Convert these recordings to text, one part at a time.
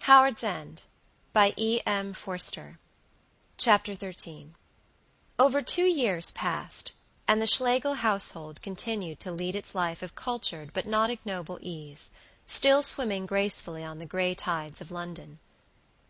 Howards End by E. M. Forster. Chapter 13. Over 2 years passed, and the Schlegel household continued to lead its life of cultured but not ignoble ease, still swimming gracefully on the grey tides of London.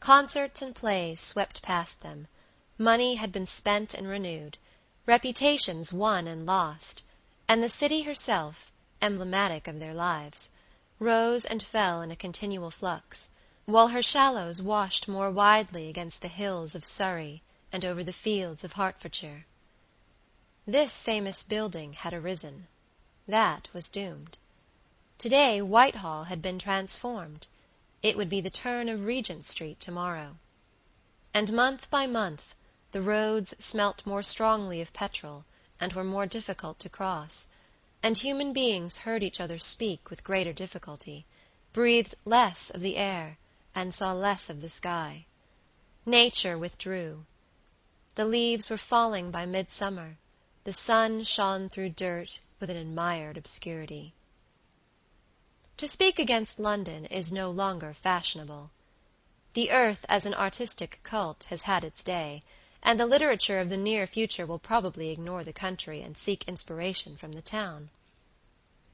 Concerts and plays swept past them, money had been spent and renewed, reputations won and lost, and the city herself, emblematic of their lives, rose and fell in a continual flux, while her shallows washed more widely against the hills of Surrey and over the fields of Hertfordshire. This famous building had arisen. That was doomed. Today Whitehall had been transformed. It would be the turn of Regent Street tomorrow. And month by month the roads smelt more strongly of petrol and were more difficult to cross, and human beings heard each other speak with greater difficulty, breathed less of the air, and saw less of the sky. Nature withdrew. The leaves were falling by midsummer. The sun shone through dirt with an admired obscurity. To speak against London is no longer fashionable. The earth as an artistic cult has had its day, and the literature of the near future will probably ignore the country and seek inspiration from the town.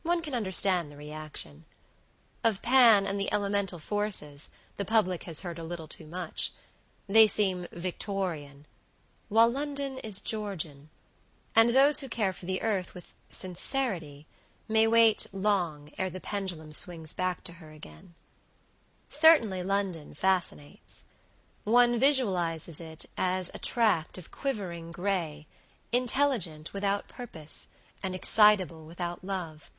One can understand the reaction. Of Pan and the elemental forces the public has heard a little too much. They seem Victorian, while London is Georgian, and those who care for the earth with sincerity may wait long ere the pendulum swings back to her again. Certainly London fascinates. One visualizes it as a tract of quivering grey, intelligent without purpose, and excitable without love,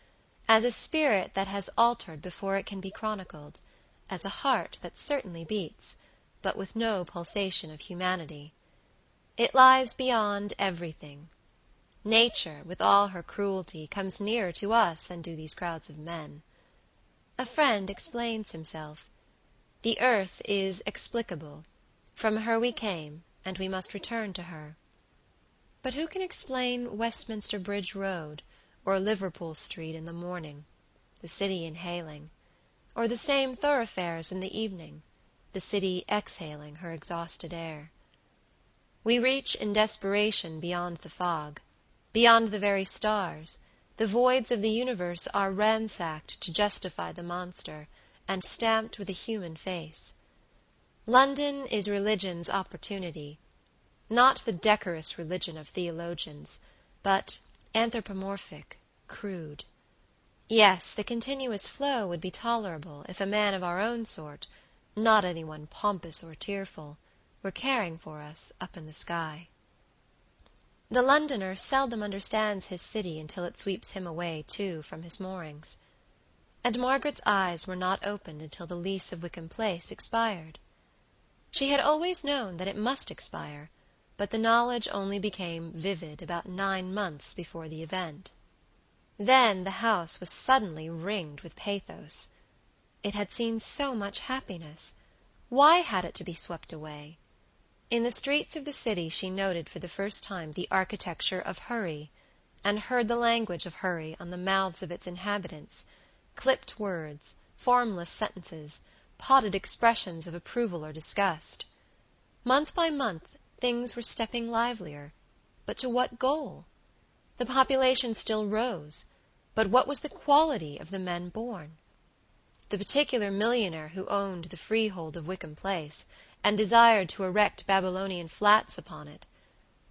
as a spirit that has altered before it can be chronicled, as a heart that certainly beats, but with no pulsation of humanity. It lies beyond everything. Nature, with all her cruelty, comes nearer to us than do these crowds of men. A friend explains himself. The earth is explicable. From her we came, and we must return to her. But who can explain Westminster Bridge Road, or Liverpool Street in the morning, the city inhaling, or the same thoroughfares in the evening, the city exhaling her exhausted air? We reach in desperation beyond the fog, beyond the very stars. The voids of the universe are ransacked to justify the monster, and stamped with a human face. London is religion's opportunity, not the decorous religion of theologians, but anthropomorphic, crude. Yes, the continuous flow would be tolerable if a man of our own sort, not anyone pompous or tearful, were caring for us up in the sky. The Londoner seldom understands his city until it sweeps him away, too, from his moorings. And Margaret's eyes were not opened until the lease of Wickham Place expired. She had always known that it must expire, but the knowledge only became vivid about 9 months before the event. Then the house was suddenly ringed with pathos. It had seen so much happiness. Why had it to be swept away? In the streets of the city she noted for the first time the architecture of hurry, and heard the language of hurry on the mouths of its inhabitants, clipped words, formless sentences, potted expressions of approval or disgust. Month by month things were stepping livelier, but to what goal? The population still rose, but what was the quality of the men born? The particular millionaire who owned the freehold of Wickham Place, and desired to erect Babylonian flats upon it,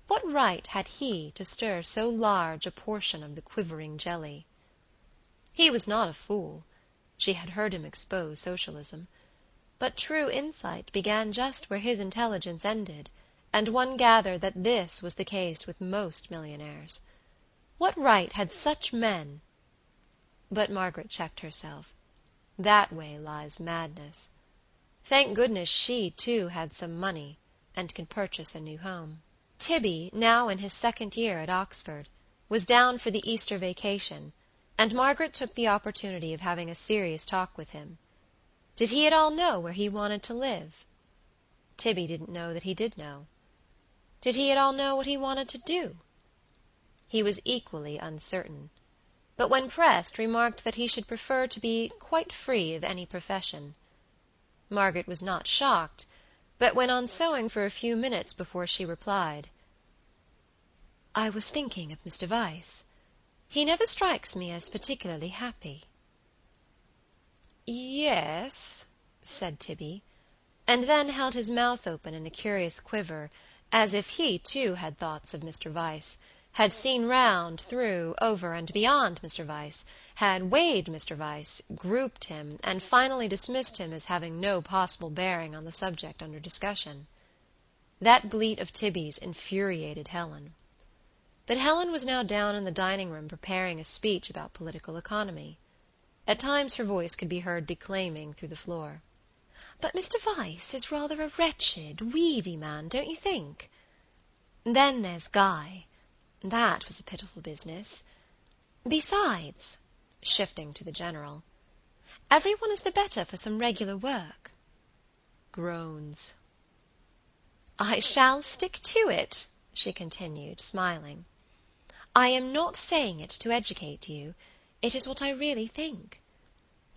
what right had he to stir so large a portion of the quivering jelly? He was not a fool. She had heard him expose socialism. But true insight began just where his intelligence ended, and one gathered that this was the case with most millionaires. What right had such men— But Margaret checked herself. That way lies madness. Thank goodness she, too, had some money, and could purchase a new home. Tibby, now in his 2nd year at Oxford, was down for the Easter vacation, and Margaret took the opportunity of having a serious talk with him. Did he at all know where he wanted to live? Tibby didn't know that he did know. Did he at all know what he wanted to do? He was equally uncertain, but when pressed remarked that he should prefer to be quite free of any profession. Margaret was not shocked, but went on sewing for a few minutes before she replied. "I was thinking of Mr. Vyse. He never strikes me as particularly happy." "Yes," said Tibby, and then held his mouth open in a curious quiver, as if he, too, had thoughts of Mr. Vyse, had seen round, through, over, and beyond Mr. Vyse, had weighed Mr. Vyse, grouped him, and finally dismissed him as having no possible bearing on the subject under discussion. That bleat of Tibby's infuriated Helen. But Helen was now down in the dining-room preparing a speech about political economy. At times her voice could be heard declaiming through the floor. "But Mr. Vyse is rather a wretched, weedy man, don't you think? Then there's Guy. That was a pitiful business. Besides," shifting to the General, "everyone is the better for some regular work." Groans. "I shall stick to it," she continued, smiling. "I am not saying it to educate you. It is what I really think.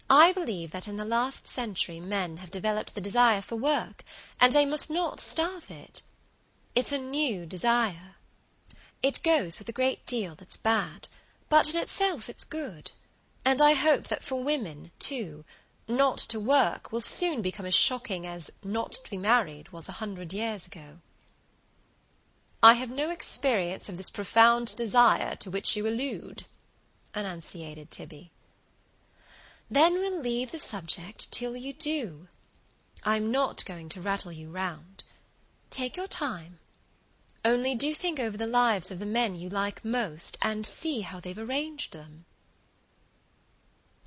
I believe that in the last century men have developed the desire for work, and they must not starve it. It's a new desire. It goes with a great deal that's bad, but in itself it's good, and I hope that for women, too, not to work will soon become as shocking as not to be married was 100 years ago." "I have no experience of this profound desire to which you allude," enunciated Tibby. "Then we'll leave the subject till you do. I'm not going to rattle you round. Take your time. Only do think over the lives of the men you like most, and see how they've arranged them."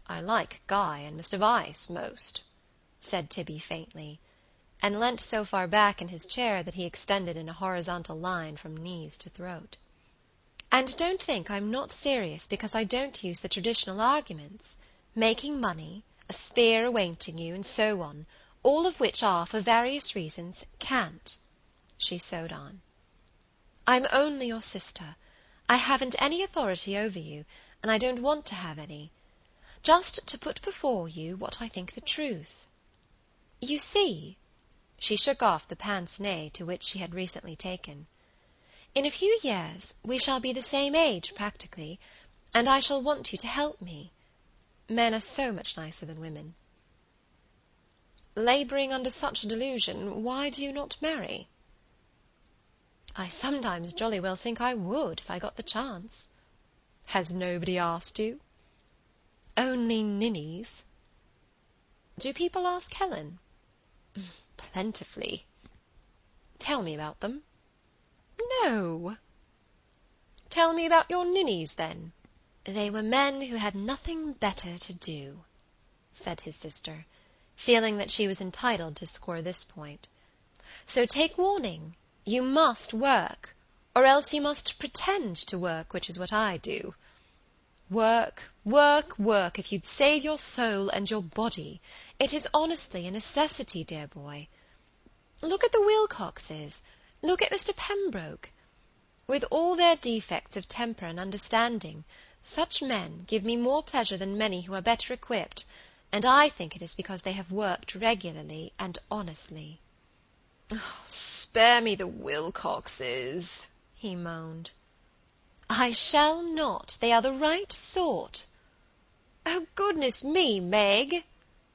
"I like Guy and Mr. Vyse most," said Tibby faintly, and leant so far back in his chair that he extended in a horizontal line from knees to throat. "And don't think I'm not serious because I don't use the traditional arguments. Making money, a sphere awaiting you, and so on, all of which are, for various reasons, cant," she sewed on. "I'm only your sister. I haven't any authority over you, and I don't want to have any. Just to put before you what I think the truth. You see," she shook off the pince-nez to which she had recently taken, "in a few years we shall be the same age practically, and I shall want you to help me. Men are so much nicer than women." "Labouring under such a delusion, why do you not marry?" "I sometimes jolly well think I would, if I got the chance." "Has nobody asked you?" "Only ninnies." "Do people ask Helen?" "Plentifully." "Tell me about them." "No." "Tell me about your ninnies, then." "They were men who had nothing better to do," said his sister, feeling that she was entitled to score this point. "So take warning. You must work, or else you must pretend to work, which is what I do. Work, work, work, if you'd save your soul and your body. It is honestly a necessity, dear boy. Look at the Wilcoxes. Look at Mr. Pembroke. With all their defects of temper and understanding, such men give me more pleasure than many who are better equipped, and I think it is because they have worked regularly and honestly." "Oh, spare me the Wilcoxes," he moaned. "I shall not. They are the right sort." "Oh, goodness me, Meg!"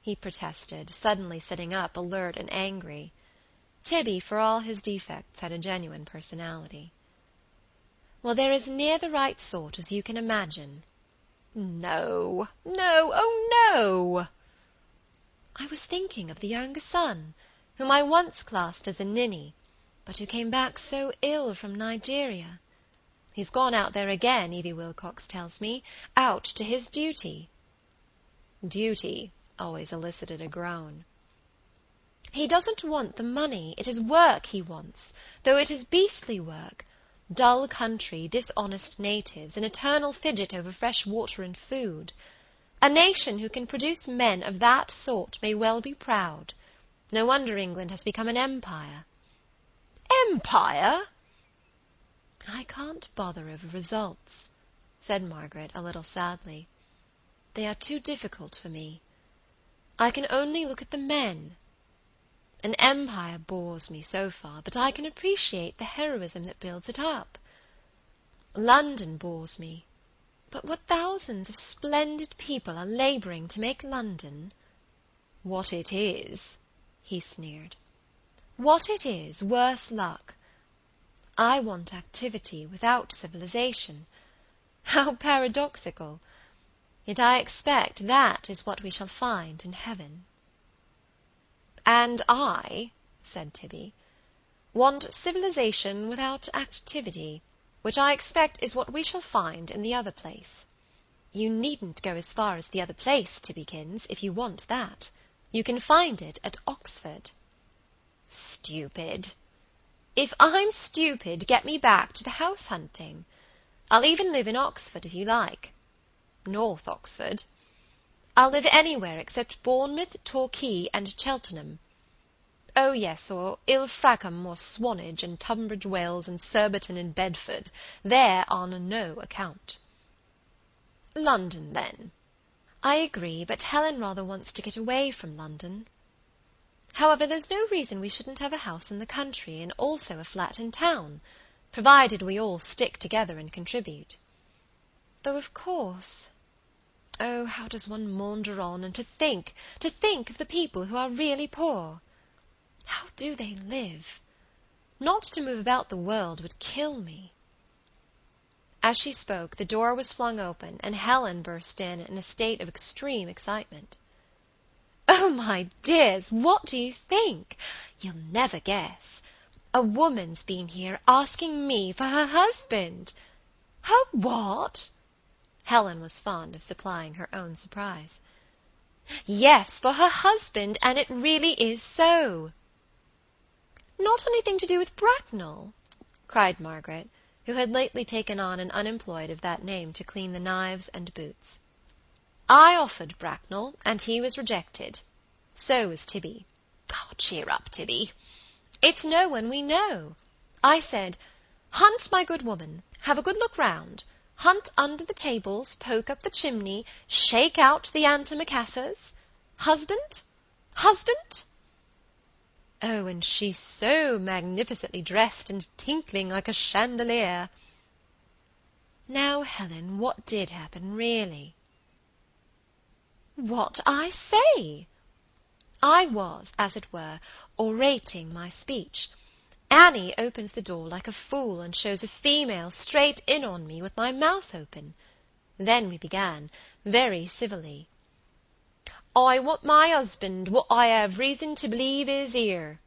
he protested, suddenly sitting up, alert and angry. Tibby, for all his defects, had a genuine personality. "Well, they're as near the right sort as you can imagine." "No, no, oh no!" "I was thinking of the younger son, whom I once classed as a ninny, but who came back so ill from Nigeria. He's gone out there again, Evie Wilcox tells me, out to his duty." Duty always elicited a groan. "He doesn't want the money, it is work he wants, though it is beastly work. Dull country, dishonest natives, an eternal fidget over fresh water and food. A nation who can produce men of that sort may well be proud. No wonder England has become an empire." "Empire?" "I can't bother over results," said Margaret, a little sadly. "They are too difficult for me. I can only look at the men, An empire bores me so far, but I can appreciate the heroism that builds it up. London bores me, but what thousands of splendid people are labouring to make London—" "What it is," he sneered. "What it is, worse luck. I want activity without civilization. How paradoxical! Yet I expect that is what we shall find in heaven." "And I," said Tibby, "want civilization without activity, which I expect is what we shall find in the other place." "You needn't go as far as the other place, Tibbykins, if you want that. You can find it at Oxford." "Stupid." "If I'm stupid, get me back to the house hunting. I'll even live in Oxford if you like. North Oxford. I'll live anywhere except Bournemouth, Torquay, and Cheltenham. Oh, yes, or Ilfracombe, or Swanage, and Tunbridge Wells, and Surbiton, and Bedford. There on no account." "London, then." "I agree, but Helen rather wants to get away from London. However, there's no reason we shouldn't have a house in the country, and also a flat in town, provided we all stick together and contribute. Though, of course, oh, how does one maunder on, and to think of the people who are really poor. How do they live? Not to move about the world would kill me." As she spoke, the door was flung open, and Helen burst in a state of extreme excitement. "Oh, my dears, what do you think? You'll never guess. A woman's been here asking me for her husband." "Her what?" Helen was fond of supplying her own surprise. "Yes, for her husband, and it really is so." "Not anything to do with Bracknell?" cried Margaret, who had lately taken on an unemployed of that name to clean the knives and boots. "I offered Bracknell, and he was rejected. So was Tibby." "Oh, cheer up, Tibby." "It's no one we know. I said, 'Hunt, my good woman, have a good look round. Hunt under the tables, poke up the chimney, shake out the antimacassars. Husband? Husband?' Oh, and she's so magnificently dressed and tinkling like a chandelier." "Now, Helen, what did happen, really?" "What I say. I was, as it were, orating my speech. Annie opens the door like a fool and shows a female straight in on me with my mouth open. Then we began, very civilly. 'I want my husband, what I have reason to believe is here.'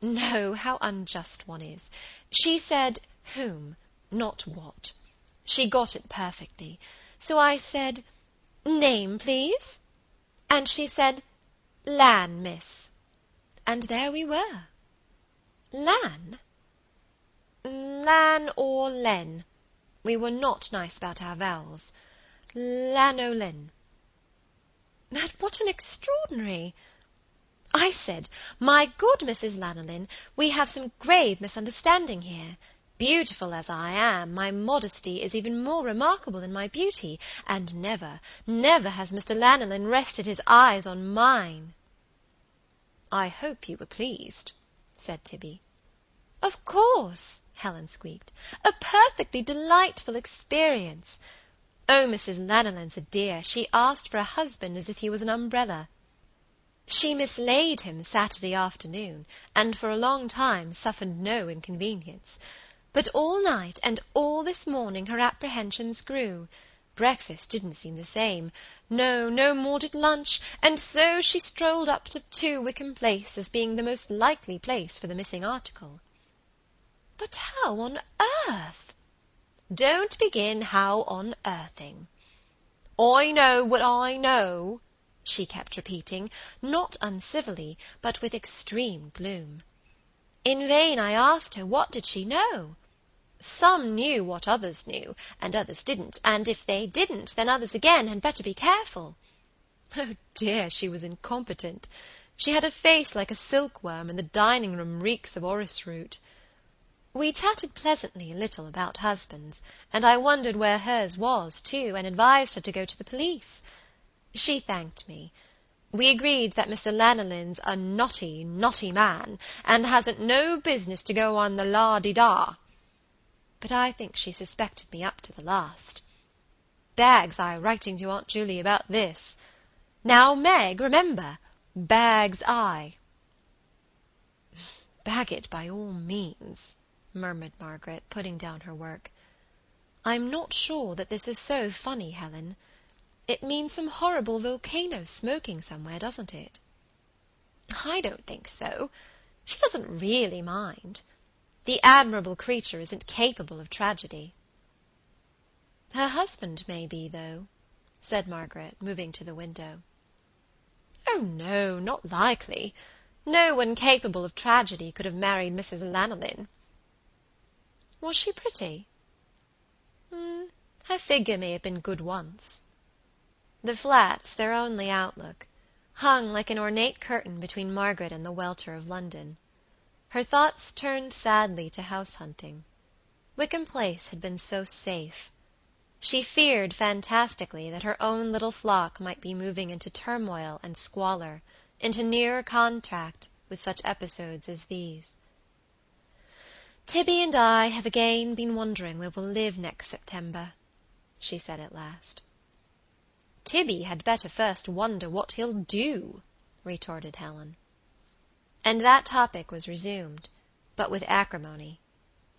No, how unjust one is. She said whom, not what. She got it perfectly. So I said, 'Name, please?' And she said, 'Lan, miss.' And there we were." "Lan?" "Lan or Len. We were not nice about our vowels. Lanolin." "But what an extraordinary—" "I said, 'My good Mrs. Lanolin, we have some grave misunderstanding here. Beautiful as I am, my modesty is even more remarkable than my beauty, and never, never has Mr. Lanolin rested his eyes on mine.'" "I hope you were pleased," said Tibby. "Of course," Helen squeaked. "A perfectly delightful experience. Oh, Mrs. Lanolin's a dear. She asked for a husband as if he was an umbrella. She mislaid him Saturday afternoon, and for a long time suffered no inconvenience. But all night and all this morning her apprehensions grew. Breakfast didn't seem the same. No more did lunch, and so she strolled up to 2 Wickham Place as being the most likely place for the missing article." "But how on earth—" "Don't begin how on earthing. 'I know what I know,'" she kept repeating, not uncivilly, but with extreme gloom. In vain I asked her what did she know. Some knew what others knew, and others didn't, and if they didn't, then others again had better be careful. Oh dear, she was incompetent. She had a face like a silkworm, and the dining-room reeks of orris root. We chatted pleasantly a little about husbands, and I wondered where hers was, too, and advised her to go to the police. She thanked me. We agreed that Mr. Lanolin's a naughty, naughty man, and hasn't no business to go on the la-di-da. But I think she suspected me up to the last. Bags I writing to Aunt Julie about this. Now, Meg, remember, bags I. Bag it by all means, murmured Margaret, putting down her work. I'm not sure that this is so funny, Helen. It means some horrible volcano smoking somewhere, doesn't it? I don't think so. She doesn't really mind. The admirable creature isn't capable of tragedy. Her husband may be, though, said Margaret, moving to the window. Oh, no, not likely. No one capable of tragedy could have married Mrs. Lanolin. Was she pretty? Her figure may have been good once. The flats, their only outlook, hung like an ornate curtain between Margaret and the welter of London. Her thoughts turned sadly to house-hunting. Wickham Place had been so safe. She feared fantastically that her own little flock might be moving into turmoil and squalor, into nearer contact with such episodes as these. Tibby and I have again been wondering where we'll live next September, she said at last. Tibby had better first wonder what he'll do, retorted Helen. And that topic was resumed, but with acrimony.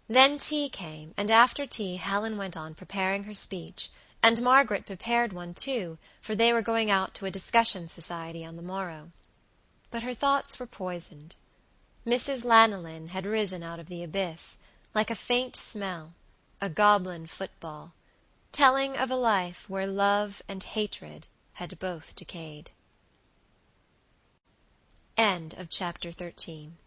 Then tea came, and after tea Helen went on preparing her speech, and Margaret prepared one too, for they were going out to a discussion society on the morrow. But her thoughts were poisoned. Mrs. Lanolin had risen out of the abyss, like a faint smell, a goblin football, telling of a life where love and hatred had both decayed. End of chapter 13.